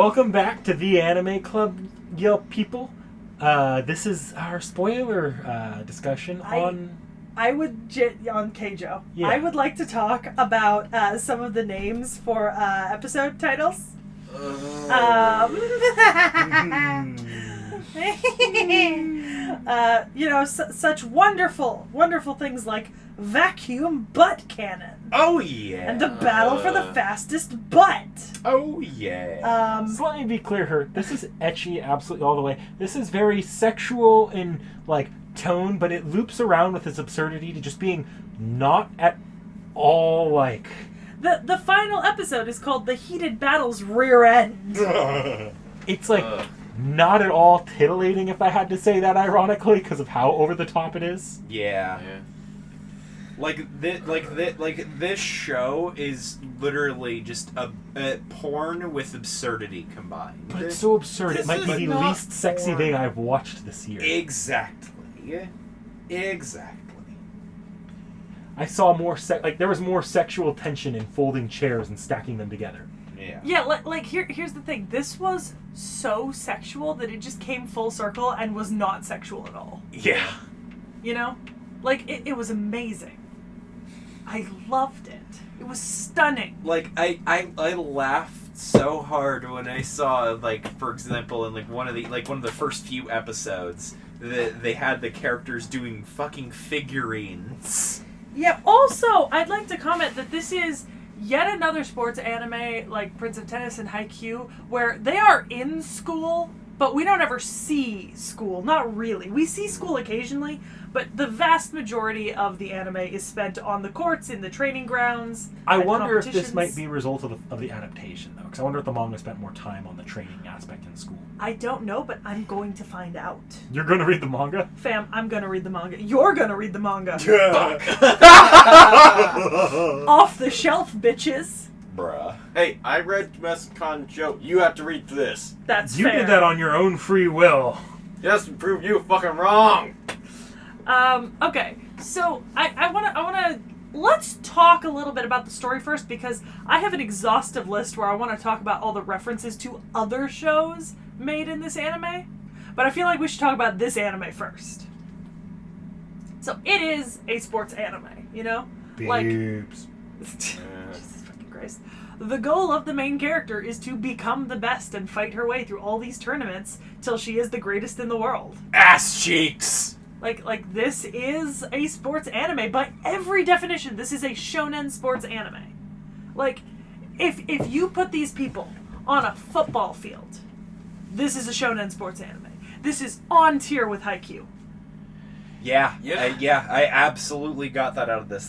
Welcome back to the Anime Club, people. This is our spoiler discussion on Keijo. Yeah. I would like to talk about some of the names for episode titles. Such wonderful things like vacuum butt cannon. Oh yeah. And the battle for the fastest butt. Oh yeah. So let me be clear here. This is ecchi absolutely all the way. This is very sexual in tone, but it loops around with its absurdity to just being not at all like. The final episode is called The Heated Battle's Rear End. It's not at all titillating, if I had to say that ironically, because of how over the top it is. Yeah. This show is literally just a porn with absurdity combined. But it's so absurd. It might be the least sexy porn. thing I've watched this year. Exactly. I saw more there was more sexual tension in folding chairs and stacking them together. Yeah, here's the thing. This was so sexual that it just came full circle and was not sexual at all. Yeah. You know? It was amazing. I loved it. It was stunning. I laughed so hard when I saw, for example, in one of the first few episodes, that they had the characters doing fucking figurines. Yeah, also, I'd like to comment that this is yet another sports anime like Prince of Tennis and Haikyuu, where they are in school, but we don't ever see school. Not really. We see school occasionally, but the vast majority of the anime is spent on the courts, in the training grounds. I wonder if this might be a result of the adaptation, though, because I wonder if the manga spent more time on the training aspect in school. I don't know, but I'm going to find out. You're going to read the manga? Fam, I'm going to read the manga. You're going to read the manga. Fuck. Off the shelf, bitches. Bruh. Hey, I read Domestic Con Joe. You have to read this. That's You fair. did that on your own free will. Just to prove you fucking wrong. Okay, so I wanna let's talk a little bit about the story first, because I have an exhaustive list where I want to talk about all the references to other shows made in this anime, but I feel like we should talk about this anime first. So it is a sports anime, you know? Boobs. Jesus fucking Christ. The goal of the main character is to become the best and fight her way through all these tournaments till she is the greatest in the world. Ass cheeks! This is a sports anime. By every definition, this is a shonen sports anime. If you put these people on a football field, this is a shonen sports anime. This is on tier with Haikyuu. Yeah, I absolutely got that out of this.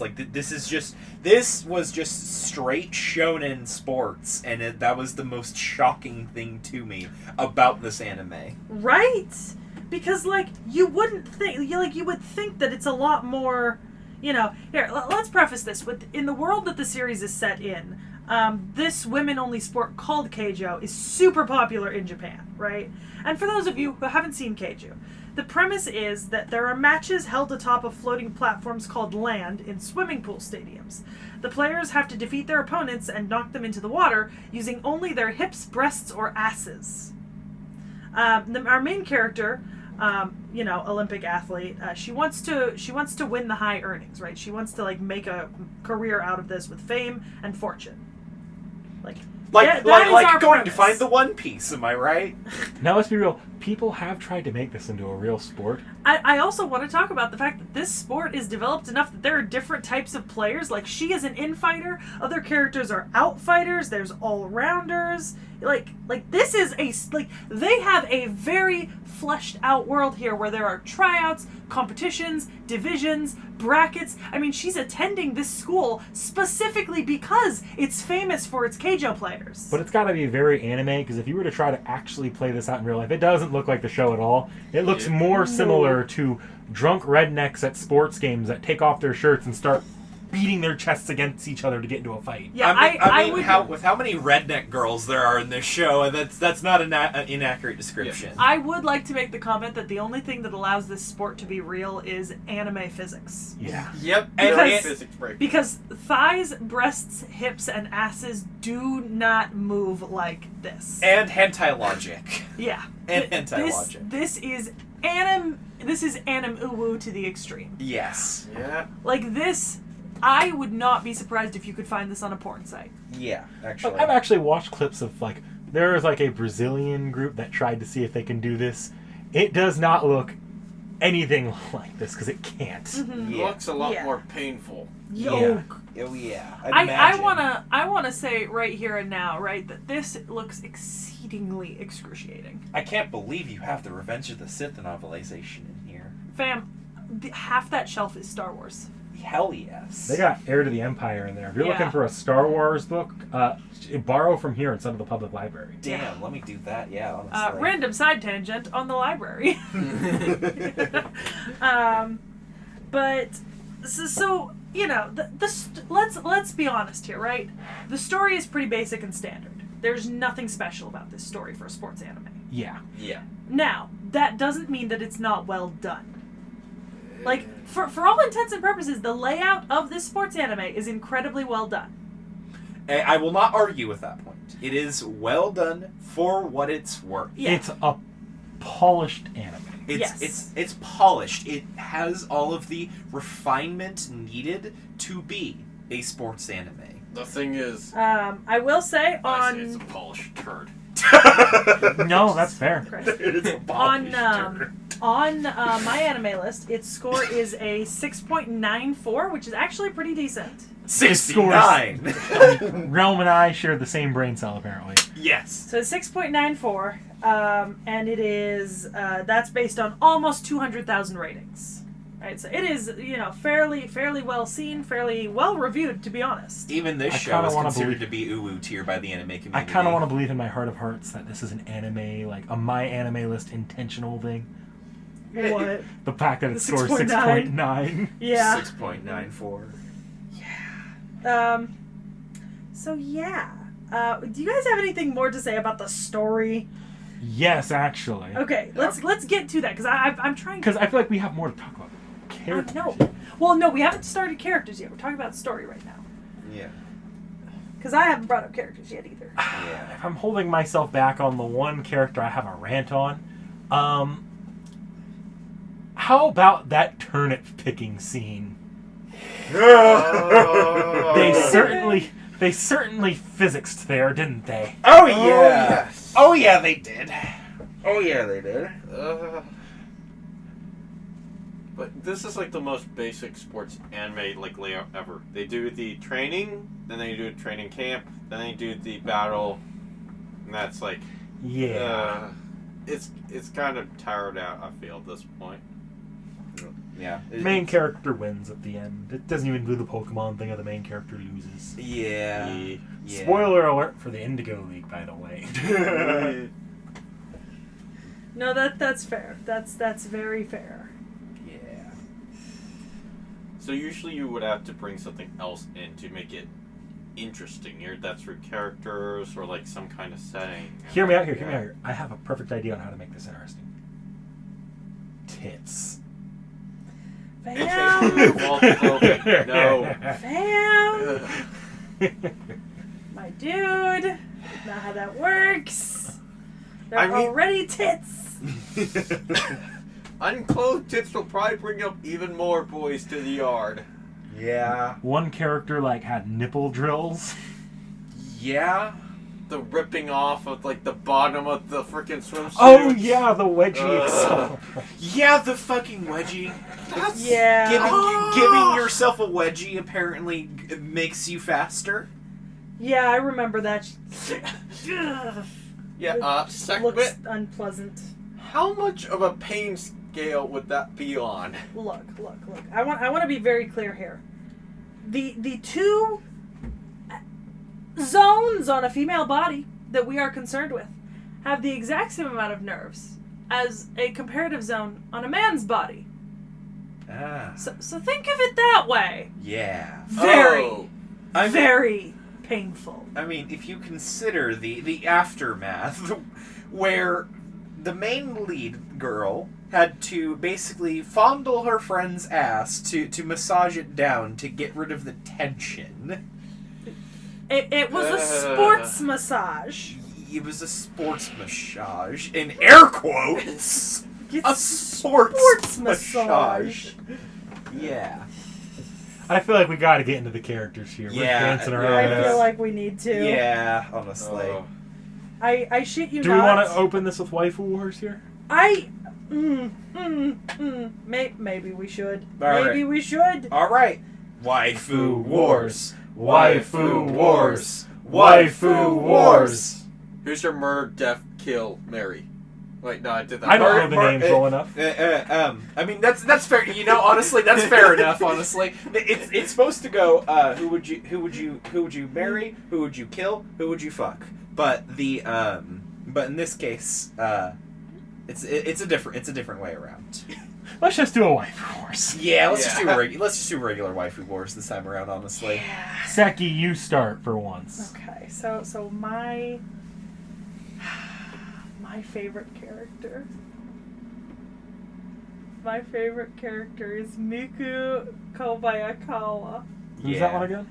This was just straight shonen sports, and that was the most shocking thing to me about this anime. Right? Because, you wouldn't think, you would think that it's a lot more, here, let's preface this with, in the world that the series is set in, this women-only sport called Keijo is super popular in Japan, right? And for those of you who haven't seen Keijo, the premise is that there are matches held atop of floating platforms called land in swimming pool stadiums. The players have to defeat their opponents and knock them into the water using only their hips, breasts, or asses. Our main character, Olympic athlete, she wants to win the high earnings, right? She wants to make a career out of this with fame and fortune. Going to find the One Piece, am I right? Now let's be real. People have tried to make this into a real sport. I also want to talk about the fact that this sport is developed enough that there are different types of players. She is an in-fighter. Other characters are out-fighters. There's all-rounders. This is they have a very fleshed out world here where there are tryouts, competitions, divisions, brackets. I mean, she's attending this school specifically because it's famous for its Keijo players. But it's got to be very anime, because if you were to try to actually play this out in real life, it doesn't look like the show at all. It looks more similar to drunk rednecks at sports games that take off their shirts and start beating their chests against each other to get into a fight. Yeah, I mean, would. with how many redneck girls there are in this show, that's not an inaccurate description. I would like to make the comment that the only thing that allows this sport to be real is anime physics. Yeah. Yep. And very it- physics break. Because thighs, breasts, hips, and asses do not move like this. And hentai logic. Yeah. And hentai logic. This is anim uwu to the extreme. Yes. Yeah. Like this, I would not be surprised if you could find this on a porn site. Yeah, actually. I've actually watched clips of, like, there's like a Brazilian group that tried to see if they can do this. It does not look anything like this because it can't. Mm-hmm. It Yeah. looks a lot Yeah. more painful. Yeah. Oh yeah. I wanna say right here and now, right, that this looks exceedingly excruciating. I can't believe you have the Revenge of the Sith novelization in here. Fam, half that shelf is Star Wars. Hell yes. They got Heir to the Empire in there. If you're Yeah. looking for a Star Wars book, borrow from here instead of the public library. Damn, let me do that. Yeah, honestly. Random side tangent on the library. But so you know, let's be honest here, right? The story is pretty basic and standard. There's nothing special about this story for a sports anime. Yeah. Yeah. Now, that doesn't mean that it's not well done. Like, for all intents and purposes, the layout of this sports anime is incredibly well done. I will not argue with that point. It is well done for what it's worth. Yeah. It's a polished anime. It's polished. It has all of the refinement needed to be a sports anime. The thing is, I will say I say it's a on polished turd. No, that's fair. It's a polished turd. on my anime list, its score is a 6.94, which is actually pretty decent. 69. Realm and I share the same brain cell, apparently. Yes. So it's 6.94, and it is that's based on almost 200,000 ratings. Right, so it is, you know, fairly well seen, fairly well reviewed, to be honest. Even this I show kinda is wanna considered to be uwu tier by the anime community. I kind of want to believe in my heart of hearts that this is an anime, like a my anime list intentional thing. What? The fact that The it scores 6.9. 6.9. Yeah. 6.94. So yeah. Do you guys have anything more to say about the story? Yes, actually. Okay, let's get to that because I'm trying. Because I feel like we have more to talk about. Characters. No. Well, no, we haven't started characters yet. We're talking about story right now. Yeah. Because I haven't brought up characters yet either. Yeah. If I'm holding myself back on the one character I have a rant on, how about that turnip picking scene? They certainly physicsed there, didn't they? Oh yeah. yes. Oh yeah, they did. Oh yeah, they did. But this is like the most basic sports anime like layout ever. They do the training, then they do training camp, then they do the battle, and that's like it's kind of tired out. I feel at this point. Yeah. Main character wins at the end. It doesn't even do the Pokemon thing of the main character loses. Yeah. Yeah. Spoiler alert for the Indigo League, by the way. No, that's fair. That's very fair. Yeah. So usually you would have to bring something else in to make it interesting. Here, that's through characters or like some kind of setting. Hear me out here. I have a perfect idea on how to make this interesting. Tits. Fam! No. Fam! My dude! Not how that works. They're I mean- already tits. Unclothed tits will probably bring up even more boys to the yard. Yeah. One character like had nipple drills. Yeah. The ripping off of like the bottom of the freaking swimsuit. Oh yeah, the wedgie accelerator. Yeah, the fucking wedgie. Yeah. Giving yourself a wedgie apparently makes you faster. Yeah, I remember that. Yeah, second Looks bit. unpleasant. How much of a pain scale would that be on? Look. I want to be very clear here. The two zones on a female body that we are concerned with have the exact same amount of nerves as a comparative zone on a man's body. Ah. So think of it that way. Yeah. Very, Oh. very painful. I mean, if you consider the aftermath, where the main lead girl had to basically fondle her friend's ass to massage it down to get rid of the tension. It was a sports massage. It was a sports massage, in air quotes. It's A sports massage. Yeah. I feel like we got to get into the characters here. We're Yeah, dancing yeah. around. I this. feel like we need to. Yeah, honestly. Oh. I shit you Do not. we want to open this with waifu wars here? Maybe we should. All Maybe right. we should. All right. Waifu wars. Waifu wars. Waifu wars. Who's your murder, death, kill, marry? Wait, no, I did that. I don't know the Mar- names well enough. I mean that's fair. You know, honestly, that's fair enough. Honestly, it's supposed to go. Who would you marry? Who would you kill? Who would you fuck? But but in this case, it's a different way around. Let's just do a waifu wars. Yeah, let's just Yeah. do regular waifu wars this time around. Honestly, Seki, you start for once. Okay, so my favorite character. My favorite character is Miku Kobayakawa. Who's that one again?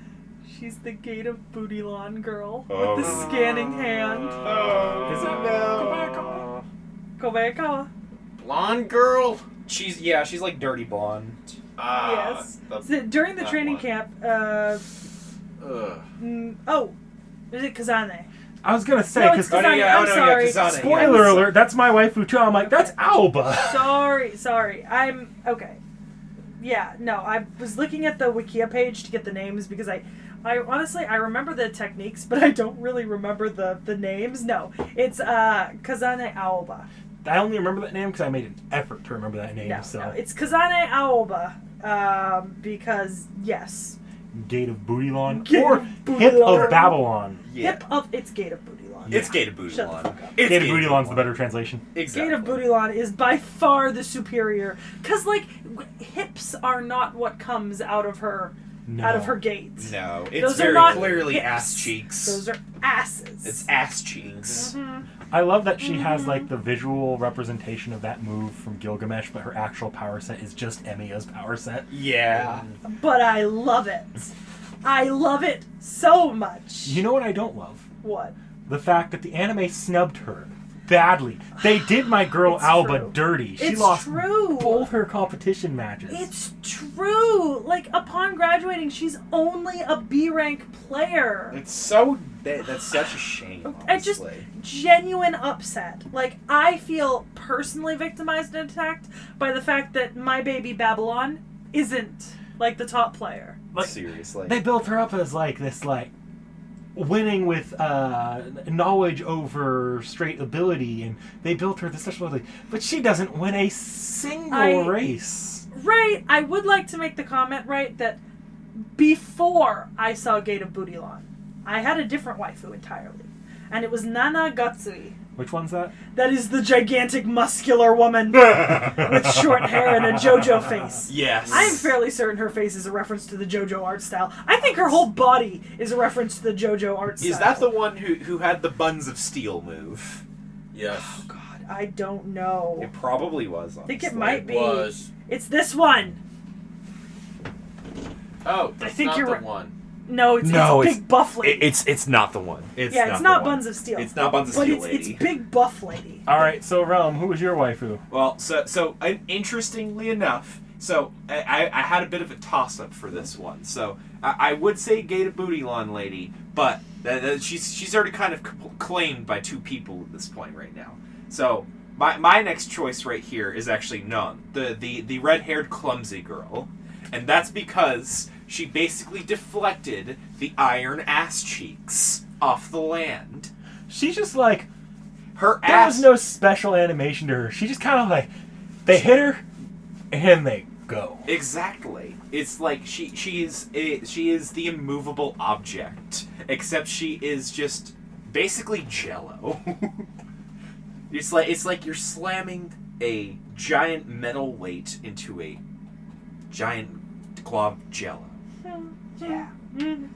She's the Gate of Bootylon girl Oh. with the scanning hand. Is it no. Kobayakawa. Blonde girl? She's like dirty blonde. Yes. the- So during the that training one. camp, Ugh. is it Kazane? I was gonna say No, because it's Kazane. I'm sorry. Kazane. spoiler alert, that's my waifu too. I'm like, that's Alba. Sorry. I'm okay. Yeah, no, I was looking at the Wikia page to get the names because I honestly I remember the techniques, but I don't really remember the names. No, it's Kazane Aoba. I only remember that name because I made an effort to remember that name. No, so no, it's Kazane Aoba. Because yes, Gate of Bootylon Gate or of Hip Bootylon. of Babylon. Yeah. it's Gate of Bootylon. It's Gate of Shut the Bootylon. fuck up. It's Gate of Bootylon's the better translation. Exactly. Gate of Bootylon is by far the superior, cause like hips are not what comes out of her No. out of her gates. No, it's Those are very not clearly hips. ass cheeks. Those are asses. It's ass cheeks. Mhm. I love that she has like the visual representation of that move from Gilgamesh, but her actual power set is just Emiya's power set. Yeah. But I love it. I love it so much. You know what I don't love? What? The fact that the anime snubbed her badly. They did my girl It's Alba true. dirty. She It's lost true. both her competition matches. It's true. Like upon graduating, she's only a B rank player. It's so that's such a shame. I just Honestly. genuine upset. Like I feel personally victimized and attacked by the fact that my baby Babylon isn't like the top player. Like, Seriously. they built her up as like this winning with knowledge over straight ability, and they built her this special ability, but she doesn't win a single race. Right. I would like to make the comment, right, that before I saw Gate of Bootylon, I had a different waifu entirely. And it was Nana Gatsui. Which one's that? That is the gigantic muscular woman with short hair and a JoJo face. Yes. I am fairly certain her face is a reference to the JoJo art style. I think her whole body is a reference to the JoJo art style. Is that the one who had the buns of steel move? Yes. Oh, God, I don't know. It probably was. I think it honestly. might be. Was. It's this one. Oh, that's think not you're the right. one. No, it's big buff lady. It's not the one. It's yeah, it's not Buns of Steel. It's not Buns of but Steel, it's lady. big buff lady. All right, so Realm, who was your waifu? Well, so interestingly enough, so I had a bit of a toss-up for this one. So I would say Gate of Bootylon lady, but she's already kind of claimed by two people at this point right now. So my next choice right here is actually Nun, the red-haired clumsy girl, and that's because she basically deflected the iron ass cheeks off the land. She's just like, Her there ass. was no special animation to her. She just kind of like, they hit her, and they go. Exactly. It's like she is the immovable object, except she is just basically Jello. it's like you're slamming a giant metal weight into a giant glob jello. Yeah. Mm.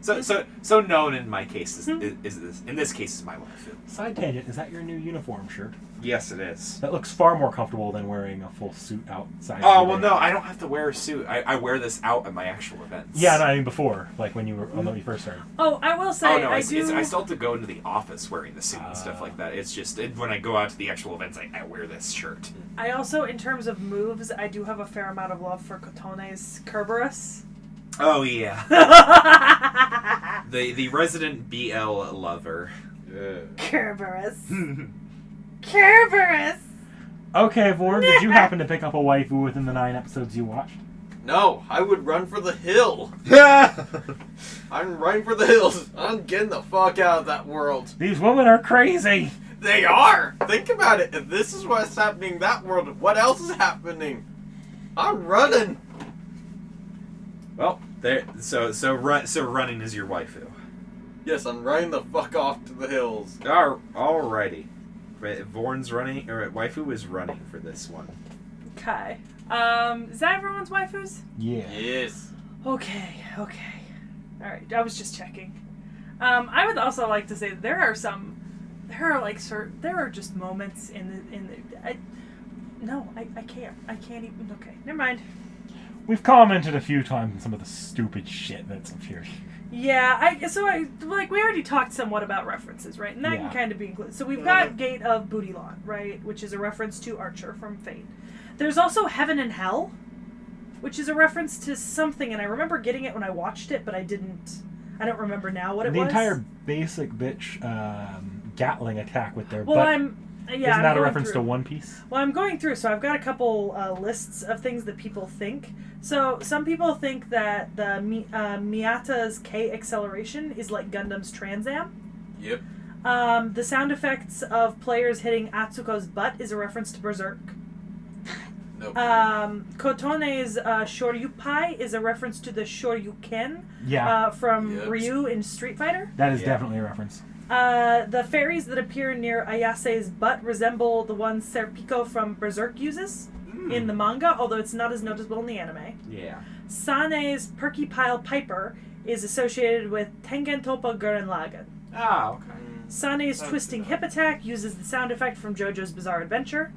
So known in my case is this. In this case, is my wife. Side tangent, is that your new uniform shirt? Yes, it is. That looks far more comfortable than wearing a full suit outside. Oh, well, no, I don't have to wear a suit. I wear this out at my actual events. Yeah, no, I mean before, like when you first started. Oh, I will say, I I do. I still have to go into the office wearing the suit and stuff like that. It's just, when I go out to the actual events, I wear this shirt. I also, in terms of moves, I do have a fair amount of love for Kotone's Kerberos. Oh, yeah. the resident BL lover. Yeah. Kerberos. Kerberos. Okay, Vorn, did you happen to pick up a waifu within the 9 episodes you watched? No, I would run for the hill. I'm running for the hills. I'm getting the fuck out of that world. These women are crazy. They are. Think about it. If this is what's happening in that world, what else is happening? I'm running. Well, so running is your waifu. Yes, I'm running the fuck off to the hills. Alrighty. Vorn's running, or waifu is running for this one. Okay. Is that everyone's waifus? Yeah. Yes. Okay. Alright, I was just checking. I would also like to say that there are just moments I can't even, okay, never mind. We've commented a few times on some of the stupid shit that's appeared here. Yeah, we already talked somewhat about references, right? And that can kind of be included. So we've got Gate of Bootylon, right? Which is a reference to Archer from Fate. There's also Heaven and Hell, which is a reference to something, and I remember getting it when I watched it, but I don't remember now what it was. The entire basic bitch Gatling attack with their Well, butt. Isn't that a reference to One Piece? Well, I'm going through, so I've got a couple lists of things that people think. So some people think that the Miyata's K acceleration is like Gundam's Trans Am. Yep. The sound effects of players hitting Atsuko's butt is a reference to Berserk. Nope. Kotone's Shoryupai is a reference to the Shoryuken from Yep. Ryu in Street Fighter. That is definitely a reference. The fairies that appear near Ayase's butt resemble the ones Serpico from Berserk uses in the manga, although it's not as noticeable in the anime. Yeah. Sane's Perky Pile Piper is associated with Tengen Toppa Gurren Lagann. Ah, okay. Sane's Twisting Hip Attack uses the sound effect from JoJo's Bizarre Adventure.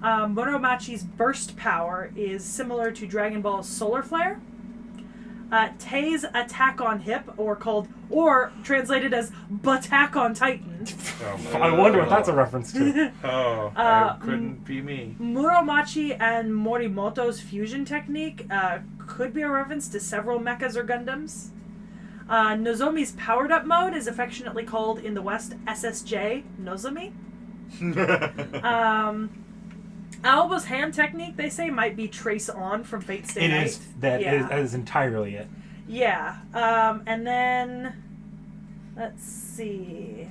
Muromachi's Burst Power is similar to Dragon Ball's Solar Flare. T.H.E.'s Attack on Hip, or translated as Battack on Titan. I wonder what that's a reference to. That couldn't be me. Muromachi and Morimoto's fusion technique could be a reference to several mechas or Gundams. Nozomi's powered up mode is affectionately called in the West SSJ Nozomi. Aoba's hand technique, they say, might be Trace On from Fate Stay Night. It is. That is entirely it. Yeah. And then, let's see.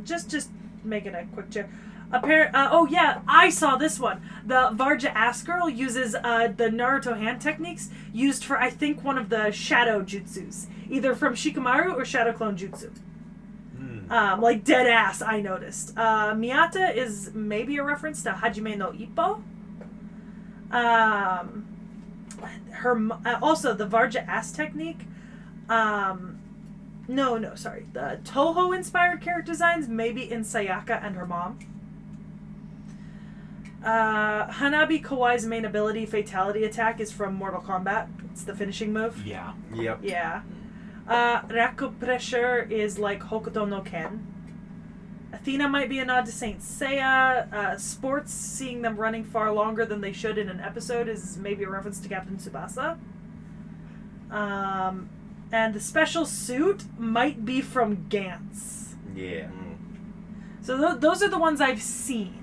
Just making a quick check. I saw this one. The Varja Ass Girl uses the Naruto hand techniques used for, I think, one of the Shadow Jutsus. Either from Shikamaru or Shadow Clone Jutsu. Like dead ass, I noticed. Miyata is maybe a reference to Hajime no Ippo. Also the Varja ass technique. Sorry. The Toho inspired character designs maybe in Sayaka and her mom. Hanabi Kawai's main ability, Fatality Attack, is from Mortal Kombat. It's the finishing move. Yeah. Yep. Yeah. Raku Pressure is like Hokuto no Ken. Athena might be a nod to Saint Seiya. Sports, seeing them running far longer than they should in an episode, is maybe a reference to Captain Tsubasa. And the special suit might be from Gantz. Yeah. So those are the ones I've seen.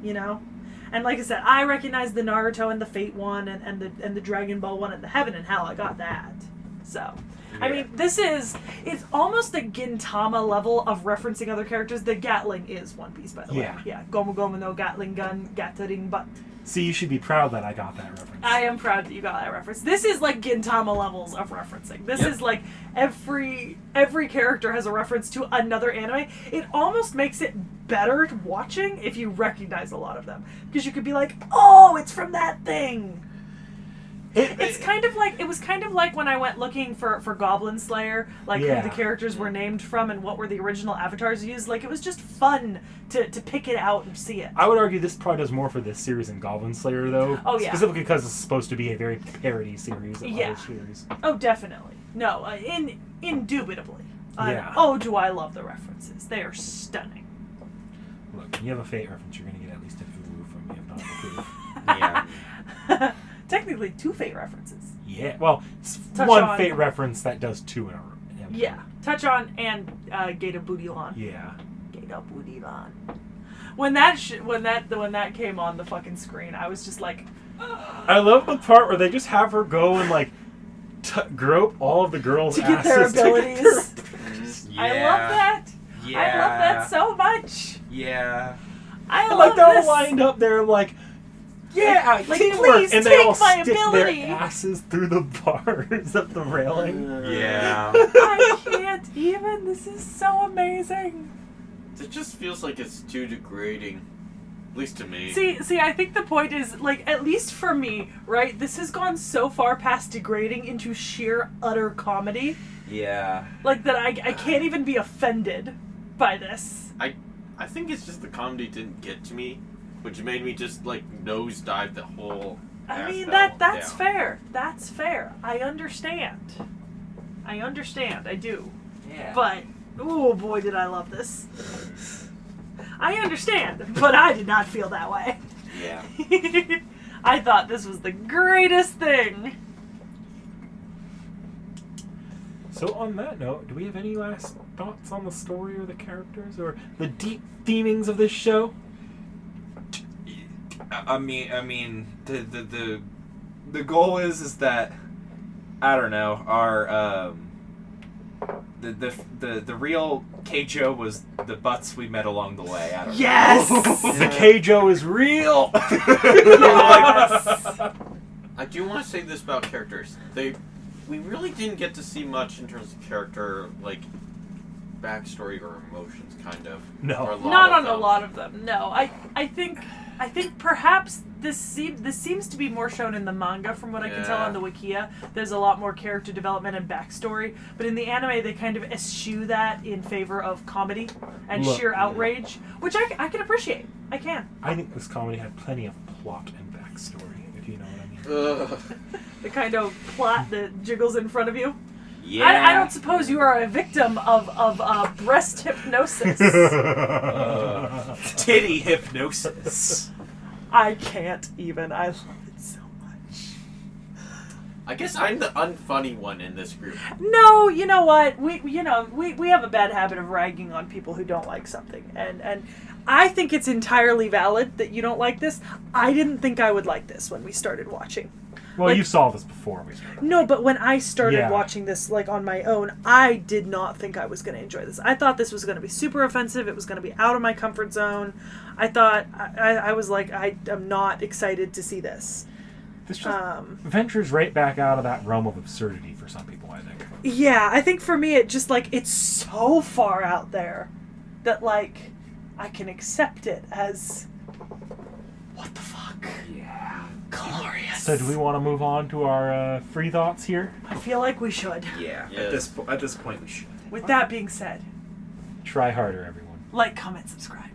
You know? And like I said, I recognize the Naruto and the Fate one and the Dragon Ball one and the Heaven and Hell. I got that. So... I mean, it's almost a Gintama level of referencing other characters. The Gatling is One Piece, by the way. Yeah. Gomu Gomu no Gatling Gun, Gattering Butt. See, you should be proud that I got that reference. I am proud that you got that reference. This is like Gintama levels of referencing. This is like every character has a reference to another anime. It almost makes it better watching if you recognize a lot of them. Because you could be like, oh, it's from that thing. It's kind of like, it was kind of like when I went looking for Goblin Slayer, like Yeah. who the characters were named from and what were the original avatars used. Like, it was just fun to pick it out and see it. I would argue this probably does more for this series than Goblin Slayer, though. Oh, yeah. Specifically because it's supposed to be a very parody series of Yeah. other series. Oh, definitely. No, indubitably. Yeah. Oh, do I love the references. They are stunning. Look, when you have a Fate reference, you're going to get at least a ooh from me, if not a proof. Yeah. Technically, 2 Fate references. Yeah, well, it's Touch one on- Fate reference that does 2 in a row. Yeah. Touch on and Gato Bootylon. Yeah. Gato Bootylon. When that came on the fucking screen, I was just like, I love the part where they just have her go and, like, grope all of the girls' to get their asses to get abilities. Yeah. I love that. Yeah. I love that so much. Yeah. I And, love like, they're all this. lined up there, like, yeah, Like, teamwork, please and they take all my stick ability. their asses through the bars of the railing. Yeah. I can't even. This is so amazing. It just feels like it's too degrading. At least to me. See, I think the point is, like, at least for me, right, this has gone so far past degrading into sheer, utter comedy, Yeah. like, that I can't even be offended by this. I think it's just the comedy didn't get to me, which made me just like nosedive the whole. I mean, ass that's down. fair. That's fair. I understand. I do. Yeah. But, oh boy, did I love this. I understand, but I did not feel that way. Yeah. I thought this was the greatest thing. So on that note, do we have any last thoughts on the story or the characters or the deep themings of this show? I mean, the goal is that I don't know, our the real Keijo was the butts we met along the way. I don't know. Yes! The Keijo is real. Yes! I do want to say this about characters. We really didn't get to see much in terms of character, like backstory or emotions, kind of. No. Or a lot Not of on a them. lot of them. No, I think perhaps this seems to be more shown in the manga from what I can tell Yeah. on the Wikia. There's a lot more character development and backstory, but in the anime they kind of eschew that in favor of comedy and Look, sheer outrage, which I can appreciate. I can. I think this comedy had plenty of plot and backstory, if you know what I mean. Ugh. The kind of plot that jiggles in front of you. Yeah. I don't suppose you are a victim of breast hypnosis. Titty hypnosis. I can't even. I love it so much. I guess I'm the unfunny one in this group. No, you know what? We have a bad habit of ragging on people who don't like something, and I think it's entirely valid that you don't like this. I didn't think I would like this when we started watching. Well, Like- you saw this before we started. No, but when I started Yeah. watching this, like, on my own, I did not think I was going to enjoy this. I thought this was going to be super offensive. It was going to be out of my comfort zone. I thought, I was like, I am not excited to see this. This just ventures right back out of that realm of absurdity for some people, I think. Yeah, I think for me, it just, like, it's so far out there that, like, I can accept it as, what the fuck? Yeah. Glorious. So do we want to move on to our free thoughts here? I feel like we should. Yeah. Yes. At this point, we should. With that being said, Try harder, everyone. like, comment, subscribe.